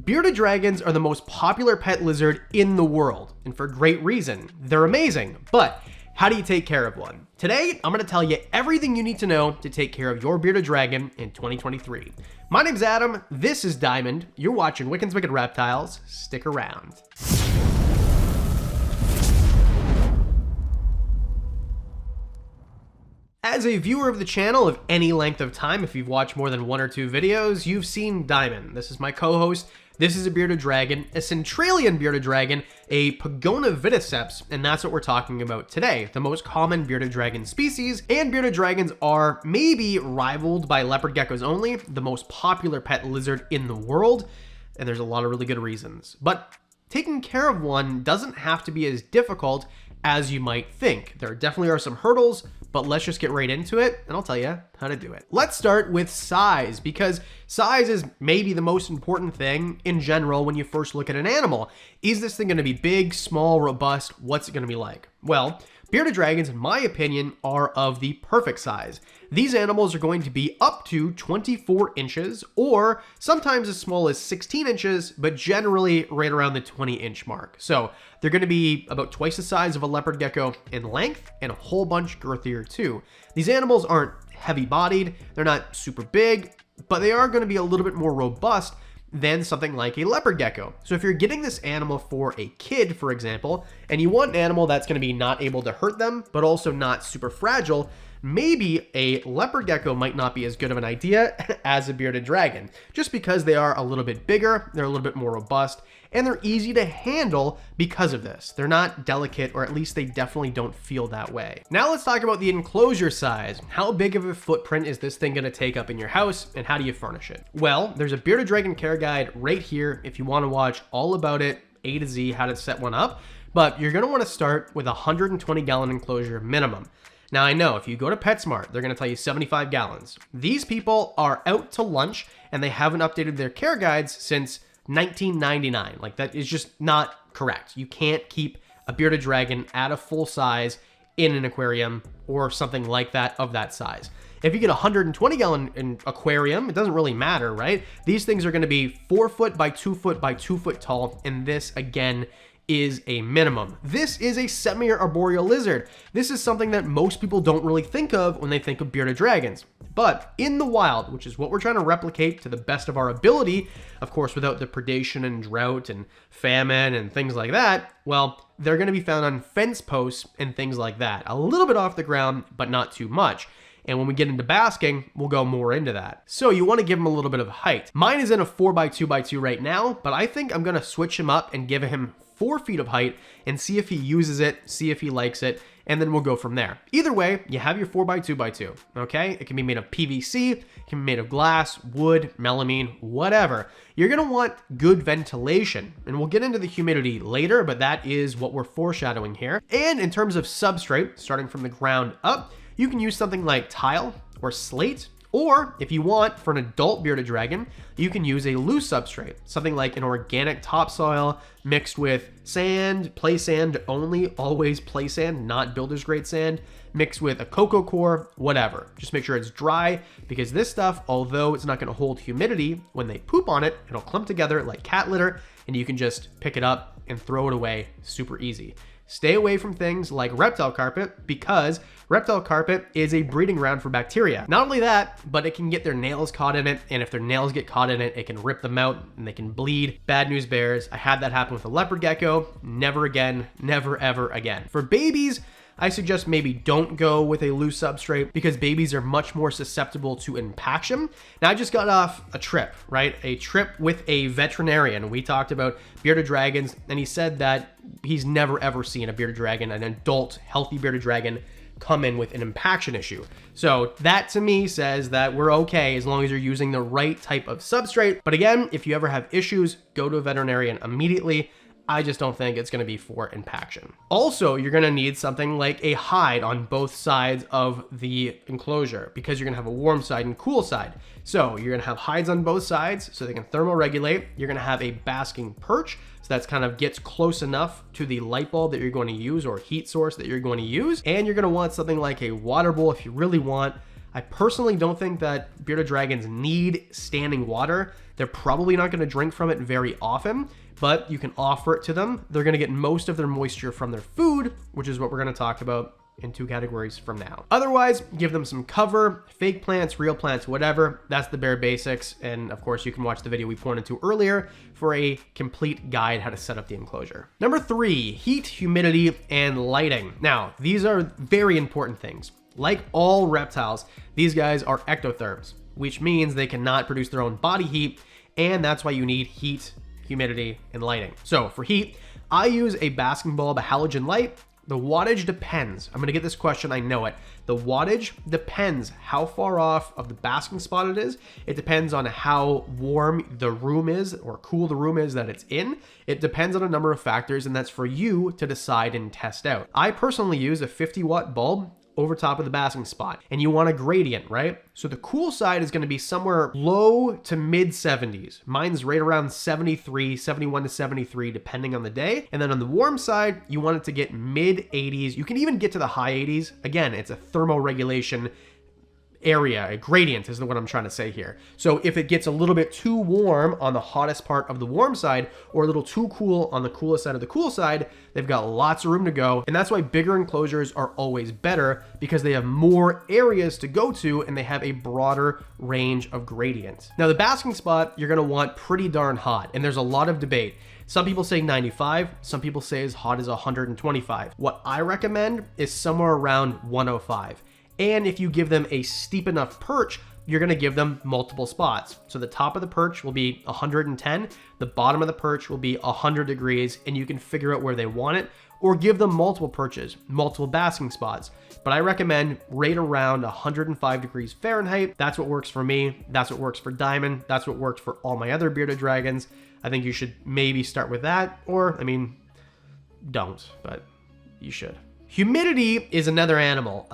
Bearded dragons are the most popular pet lizard in the world, and for great reason. They're amazing, but how do you take care of one? Today, I'm going to tell you everything you need to know to take care of your bearded dragon in 2023. My name's Adam, this is Diamond, you're watching Wickens Wicked Reptiles, stick around. As a viewer of the channel of any length of time, if you've watched more than one or two videos, you've seen Diamond. This is my co-host. This is a bearded dragon, a Centralian bearded dragon, a Pogona viticeps, and that's what we're talking about today, the most common bearded dragon species. And bearded dragons are maybe rivaled by leopard geckos only, the most popular pet lizard in the world, and there's a lot of really good reasons. But taking care of one doesn't have to be as difficult as you might think. There definitely are some hurdles, but let's just get right into it, and I'll tell you how to do it. Let's start with size, because size is maybe the most important thing in general when you first look at an animal. Is this thing going to be big, small, robust? What's it going to be like? Well, bearded dragons, in my opinion, are of the perfect size. These animals are going to be up to 24 inches, or sometimes as small as 16 inches, but generally right around the 20-inch mark. So they're going to be about twice the size of a leopard gecko in length, and a whole bunch girthier too. These animals aren't heavy-bodied, they're not super big, but they are going to be a little bit more robust than something like a leopard gecko. So if you're getting this animal for a kid, for example, and you want an animal that's going to be not able to hurt them, but also not super fragile, maybe a leopard gecko might not be as good of an idea as a bearded dragon, just because they are a little bit bigger, they're a little bit more robust, and they're easy to handle because of this. They're not delicate, or at least they definitely don't feel that way. Now let's talk about the enclosure size. How big of a footprint is this thing going to take up in your house, and how do you furnish it? Well, there's a bearded dragon care guide right here if you want to watch all about it, A to Z, how to set one up, but you're going to want to start with a 120 gallon enclosure minimum. Now I know if you go to PetSmart, they're going to tell you 75 gallons. These people are out to lunch and they haven't updated their care guides since 1999. Like, that is just not correct. You can't keep a bearded dragon at a full size in an aquarium or something like that of that size. If you get a 120 gallon aquarium, it doesn't really matter, right? These things are going to be 4 foot by 2 foot by 2 foot tall. And this again is a minimum. This is a semi-arboreal lizard. This is something that most people don't really think of when they think of bearded dragons. But in the wild, which is what we're trying to replicate to the best of our ability, of course, without the predation and drought and famine and things like that, well, they're going to be found on fence posts and things like that. A little bit off the ground, but not too much. And when we get into basking, we'll go more into that. So you want to give him a little bit of height. Mine is in a 4 by 2 by 2 right now, but I think I'm going to switch him up and give him 4 feet of height and see if he uses it, see if he likes it, and then we'll go from there. Either way, you have your 4 by 2 by 2, okay? It can be made of PVC, it can be made of glass, wood, melamine, whatever. You're gonna want good ventilation, and we'll get into the humidity later, but that is what we're foreshadowing here. And in terms of substrate, starting from the ground up, you can use something like tile or slate, or if you want, for an adult bearded dragon, you can use a loose substrate, something like an organic topsoil mixed with sand, play sand only, always play sand, not builder's grade sand, mixed with a cocoa core, whatever. Just make sure it's dry, because this stuff, although it's not going to hold humidity, when they poop on it, it'll clump together like cat litter, and you can just pick it up and throw it away super easy. Stay away from things like reptile carpet, because reptile carpet is a breeding ground for bacteria. Not only that, but it can get their nails caught in it, and if their nails get caught in it, it can rip them out and they can bleed. Bad news bears. I had that happen with a leopard gecko. Never again, never ever again. For babies, I suggest maybe don't go with a loose substrate, because babies are much more susceptible to impaction. Now, I just got off a trip, right? A trip with a veterinarian. We talked about bearded dragons, and he said that he's never ever seen a bearded dragon, an adult, healthy bearded dragon, come in with an impaction issue. So that to me says that we're okay as long as you're using the right type of substrate. But again, if you ever have issues, go to a veterinarian immediately. I just don't think it's going to be for impaction. Also, you're going to need something like a hide on both sides of the enclosure, because you're going to have a warm side and cool side. So you're going to have hides on both sides so they can thermoregulate. You're going to have a basking perch, so that's kind of gets close enough to the light bulb that you're going to use or heat source that you're going to use. And you're going to want something like a water bowl if you really want. I personally don't think that bearded dragons need standing water. They're probably not going to drink from it very often, but you can offer it to them. They're going to get most of their moisture from their food, which is what we're going to talk about in 2 categories from now. Otherwise, give them some cover, fake plants, real plants, whatever. That's the bare basics. And of course, you can watch the video we pointed to earlier for a complete guide how to set up the enclosure. Number 3, heat, humidity, and lighting. Now, these are very important things. Like all reptiles, these guys are ectotherms, which means they cannot produce their own body heat, and that's why you need heat, humidity, and lighting. So for heat, I use a basking bulb, a halogen light. The wattage depends. I'm gonna get this question, I know it. The wattage depends how far off of the basking spot it is. It depends on how warm the room is or cool the room is that it's in. It depends on a number of factors, and that's for you to decide and test out. I personally use a 50-watt bulb over top of the basking spot, and you want a gradient, right? So the cool side is going to be somewhere low to mid 70s. Mine's right around 73, 71 to 73, depending on the day. And then on the warm side, you want it to get mid 80s. You can even get to the high 80s. Again, it's a thermoregulation area, a gradient is what I'm trying to say here. So if it gets a little bit too warm on the hottest part of the warm side, or a little too cool on the coolest side of the cool side, they've got lots of room to go. And that's why bigger enclosures are always better, because they have more areas to go to and they have a broader range of gradients. Now the basking spot, you're gonna want pretty darn hot, and there's a lot of debate. Some people say 95, some people say as hot as 125. What I recommend is somewhere around 105. And if you give them a steep enough perch, you're gonna give them multiple spots. So the top of the perch will be 110, the bottom of the perch will be 100 degrees, and you can figure out where they want it, or give them multiple perches, multiple basking spots. But I recommend right around 105 degrees Fahrenheit. That's what works for me. That's what works for Diamond. That's what worked for all my other bearded dragons. I think you should maybe start with that, or, I mean, don't, but you should. Humidity is another animal.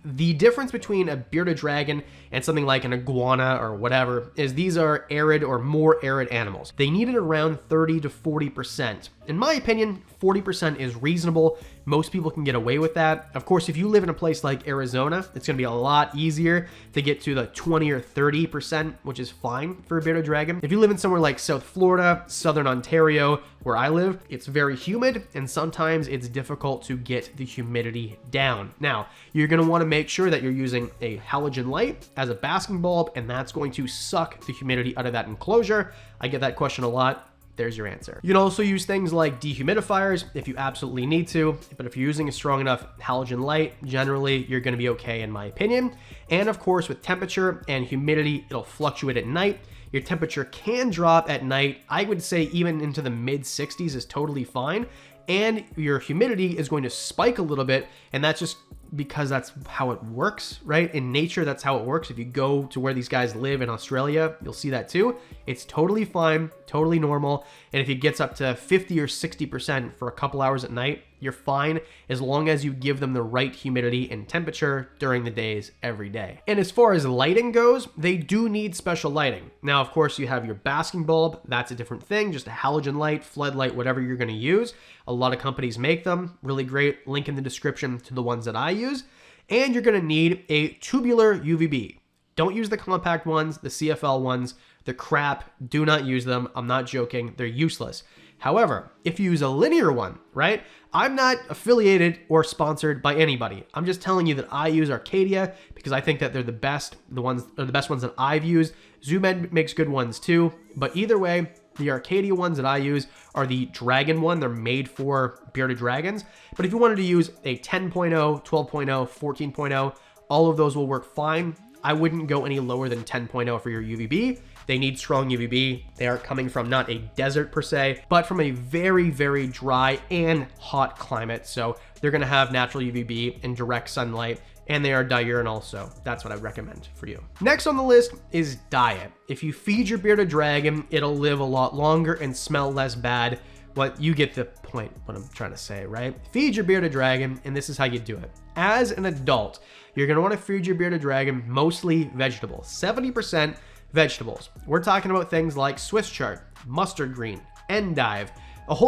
The difference between a bearded dragon and something like an iguana or whatever is these are arid or more arid animals. They need it around 30 to 40%. In my opinion, 40% is reasonable. Most people can get away with that. Of course, if you live in a place like Arizona, it's gonna be a lot easier to get to the 20 or 30%, which is fine for a bearded dragon. If you live in somewhere like South Florida, Southern Ontario, where I live, it's very humid, and sometimes it's difficult to get the humidity down. Now, you're gonna wanna make sure that you're using a halogen light as a basking bulb, and that's going to suck the humidity out of that enclosure. I get that question a lot. There's your answer. You can also use things like dehumidifiers if you absolutely need to, but if you're using a strong enough halogen light, generally you're gonna be okay in my opinion. And of course, with temperature and humidity, it'll fluctuate at night. Your temperature can drop at night. I would say even into the mid 60s is totally fine. And your humidity is going to spike a little bit, and that's just because that's how it works, right? In nature, that's how it works. If you go to where these guys live in Australia, you'll see that too. It's totally fine, totally normal. And if it gets up to 50 or 60% for a couple hours at night, you're fine as long as you give them the right humidity and temperature during the days every day. And as far as lighting goes, they do need special lighting. Now, of course, you have your basking bulb. That's a different thing, just a halogen light, floodlight, whatever you're gonna use. A lot of companies make them, really great. Link in the description to the ones that I use. And you're gonna need a tubular UVB. Don't use the compact ones, the CFL ones. They're crap, do not use them. I'm not joking, they're useless. However, if you use a linear one, right? I'm not affiliated or sponsored by anybody. I'm just telling you that I use Arcadia because I think that they're the best, the best ones that I've used. ZoomEd makes good ones too, but either way, the Arcadia ones that I use are the Dragon one. They're made for bearded dragons. But if you wanted to use a 10.0, 12.0, 14.0, all of those will work fine. I wouldn't go any lower than 10.0 for your UVB. They need strong UVB. They are coming from not a desert per se, but from a very, very dry and hot climate. So they're gonna have natural UVB and direct sunlight, and they are diurnal, so that's what I recommend for you. Next on the list is diet. If you feed your bearded dragon, it'll live a lot longer and smell less bad. But you get the point, what I'm trying to say, right? Feed your bearded dragon, and this is how you do it. As an adult, you're gonna wanna feed your bearded dragon mostly vegetables, 70% vegetables. We're talking about things like Swiss chard, mustard green, endive,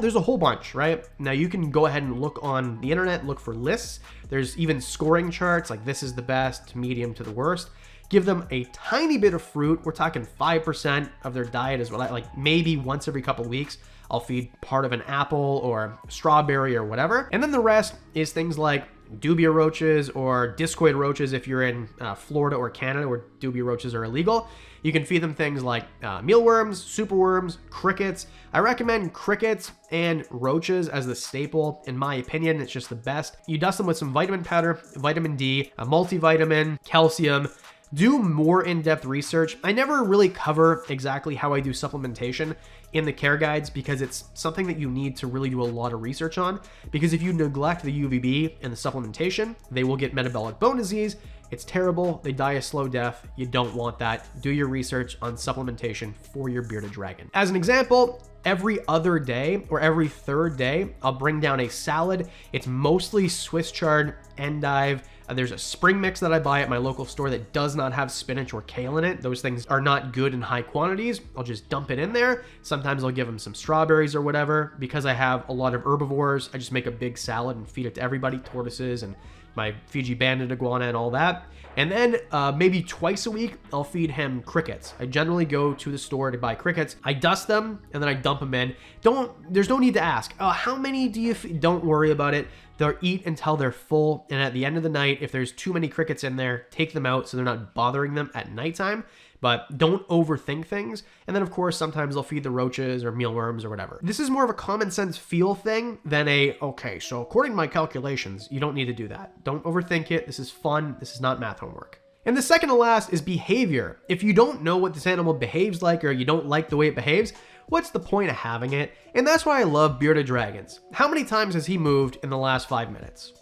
there's a whole bunch, right? Now you can go ahead and look on the internet, look for lists. There's even scoring charts, like this is the best, medium to the worst. Give them a tiny bit of fruit. We're talking 5% of their diet is what I like. Maybe once every couple weeks, I'll feed part of an apple or strawberry or whatever. And then the rest is things like dubia roaches or discoid roaches if you're in Florida or Canada where dubia roaches are illegal. You can feed them things like mealworms, superworms, crickets. I recommend crickets and roaches as the staple. In my opinion, it's just the best. You dust them with some vitamin powder, vitamin D, a multivitamin, calcium. Do more in-depth research. I never really cover exactly how I do supplementation in the care guides because it's something that you need to really do a lot of research on, because if you neglect the UVB and the supplementation, they will get metabolic bone disease. It's terrible. They die a slow death. You don't want that. Do your research on supplementation for your bearded dragon. As an example, every other day or every third day, I'll bring down a salad. It's mostly Swiss chard, endive. There's a spring mix that I buy at my local store that does not have spinach or kale in it. Those things are not good in high quantities. I'll just dump it in there. Sometimes I'll give them some strawberries or whatever. Because I have a lot of herbivores, I just make a big salad and feed it to everybody, tortoises and my Fiji banded iguana and all that. And then maybe twice a week, I'll feed him crickets. I generally go to the store to buy crickets. I dust them and then I dump them in. There's no need to ask, oh, how many do you feed? Don't worry about it. They'll eat until they're full. And at the end of the night, if there's too many crickets in there, take them out so they're not bothering them at nighttime. But don't overthink things. And then, of course, sometimes I'll feed the roaches or mealworms or whatever. This is more of a common sense feel thing than okay, so according to my calculations, you don't need to do that. Don't overthink it. This is fun. This is not math homework. And the second to last is behavior. If you don't know what this animal behaves like or you don't like the way it behaves, what's the point of having it? And that's why I love bearded dragons. How many times has he moved in the last 5 minutes?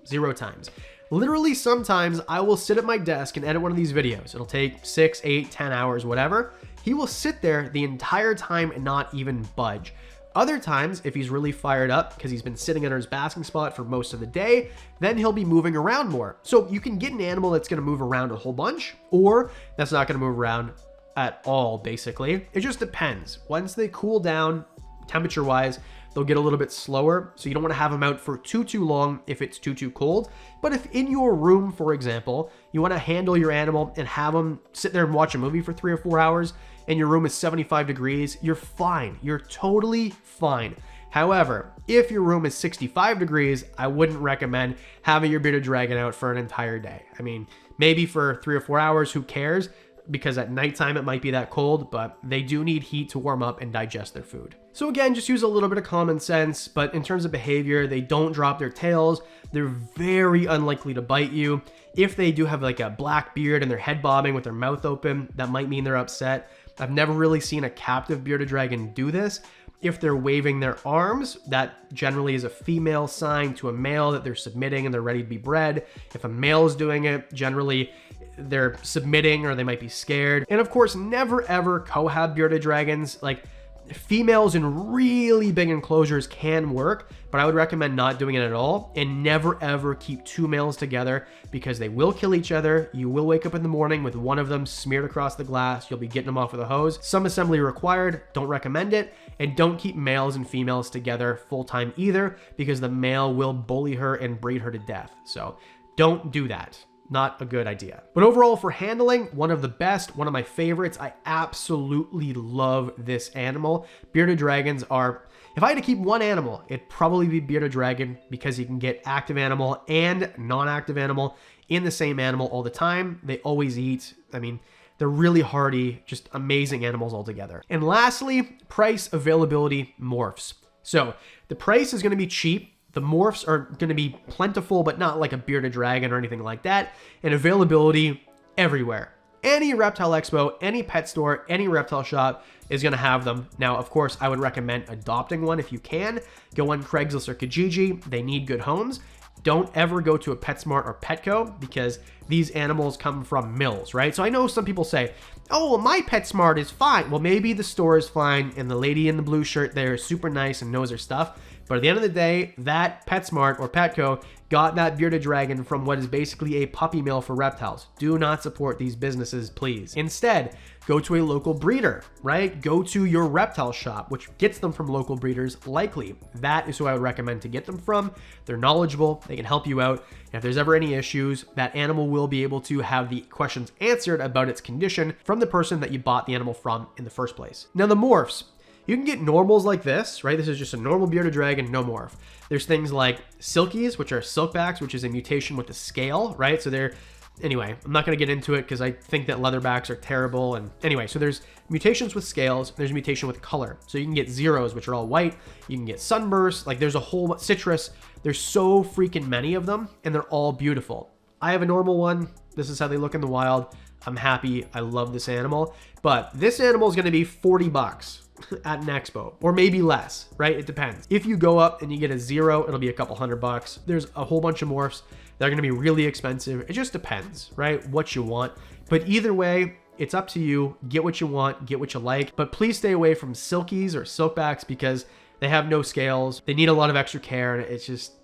0 times. Literally, sometimes I will sit at my desk and edit one of these videos. It'll take 6, 8, 10 hours, whatever. He will sit there the entire time and not even budge. Other times, if he's really fired up because he's been sitting under his basking spot for most of the day, then he'll be moving around more. So you can get an animal that's going to move around a whole bunch, or that's not going to move around at all, basically. It just depends. Once they cool down, temperature-wise, they'll get a little bit slower, so you don't want to have them out for too long if it's too cold. But if in your room, for example, you want to handle your animal and have them sit there and watch a movie for 3 or 4 hours, and your room is 75 degrees, you're fine. You're totally fine. However, if your room is 65 degrees, I wouldn't recommend having your bearded dragon out for an entire day. I mean, maybe for 3 or 4 hours, who cares? Because at nighttime it might be that cold, but they do need heat to warm up and digest their food. So again, just use a little bit of common sense, but in terms of behavior, they don't drop their tails. They're very unlikely to bite you. If they do have like a black beard and they're head bobbing with their mouth open, that might mean they're upset. I've never really seen a captive bearded dragon do this. If they're waving their arms, that generally is a female sign to a male that they're submitting and they're ready to be bred. If a male is doing it, generally they're submitting or they might be scared. And of course, never ever cohab bearded dragons. Like, females in really big enclosures can work, but I would recommend not doing it at all, and never ever keep 2 males together because they will kill each other. You will wake up in the morning with one of them smeared across the glass. You'll be getting them off with a hose. Some assembly required. Don't recommend it. And don't keep males and females together full time either, because the male will bully her and breed her to death. So don't do that. Not a good idea. But overall, for handling, one of the best, one of my favorites. I absolutely love this animal. Bearded dragons are, if I had to keep one animal, it'd probably be bearded dragon, because you can get active animal and non-active animal in the same animal all the time. They always eat. I mean, they're really hardy, just amazing animals altogether. And lastly, price, availability, morphs. So the price is going to be cheap. The morphs are going to be plentiful, but not like a bearded dragon or anything like that. And availability everywhere. Any reptile expo, any pet store, any reptile shop is going to have them. Now, of course, I would recommend adopting one if you can. Go on Craigslist or Kijiji. They need good homes. Don't ever go to a PetSmart or Petco, because these animals come from mills, right? So I know some people say, oh, well, my PetSmart is fine. Well, maybe the store is fine and the lady in the blue shirt there is super nice and knows her stuff, But at the end of the day, that PetSmart or Petco got that bearded dragon from what is basically a puppy mill for reptiles. Do not support these businesses, please. Instead, go to a local breeder, right? Go to your reptile shop, which gets them from local breeders likely. That is who I would recommend to get them from. They're knowledgeable, they can help you out. And if there's ever any issues, that animal will be able to have the questions answered about its condition from the person that you bought the animal from in the first place. Now the morphs. You can get normals like this, right? This is just a normal bearded dragon, no morph. There's things like silkies, which are silkbacks, which is a mutation with the scale, right? So they're, anyway, I'm not going to get into it because I think that leatherbacks are terrible. And anyway, so there's mutations with scales, there's mutation with color. So you can get zeros, which are all white. You can get sunbursts, like there's a whole citrus. There's so freaking many of them, and they're all beautiful. I have a normal one. This is how they look in the wild. I'm happy. I love this animal. But this animal is going to be 40 bucks at an expo, or maybe less, right? It depends. If you go up and you get a zero, it'll be a couple $100. There's a whole bunch of morphs that are going to be really expensive. It just depends, right? What you want. But either way, it's up to you. Get what you want, get what you like. But please stay away from silkies or silkbacks because they have no scales. They need a lot of extra care, and it's just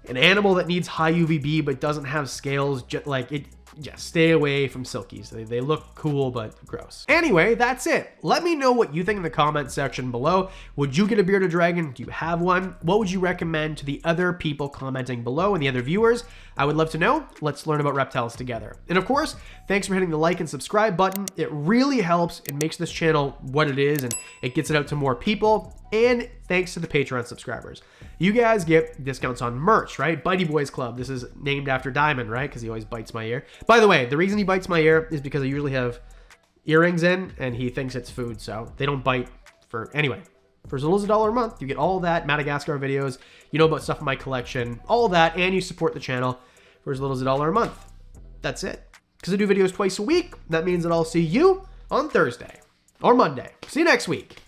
an animal that needs high UVB but doesn't have scales. Just stay away from silkies. They look cool, but gross. Anyway, that's it. Let me know what you think in the comment section below. Would you get a bearded dragon? Do you have one? What would you recommend to the other people commenting below and the other viewers? I would love to know. Let's learn about reptiles together. And of course, thanks for hitting the like and subscribe button. It really helps. It makes this channel what it is, and it gets it out to more people. And thanks to the Patreon subscribers. You guys get discounts on merch, right? Bitey Boys Club. This is named after Diamond, right? Because he always bites my ear. By the way, the reason he bites my ear is because I usually have earrings in, and he thinks it's food, so they don't bite for... Anyway, for as little as $1 a month, you get all that, Madagascar videos, you know about stuff in my collection, all that, and you support the channel for as little as $1 a month. That's it. Because I do videos twice a week, that means that I'll see you on Thursday or Monday. See you next week.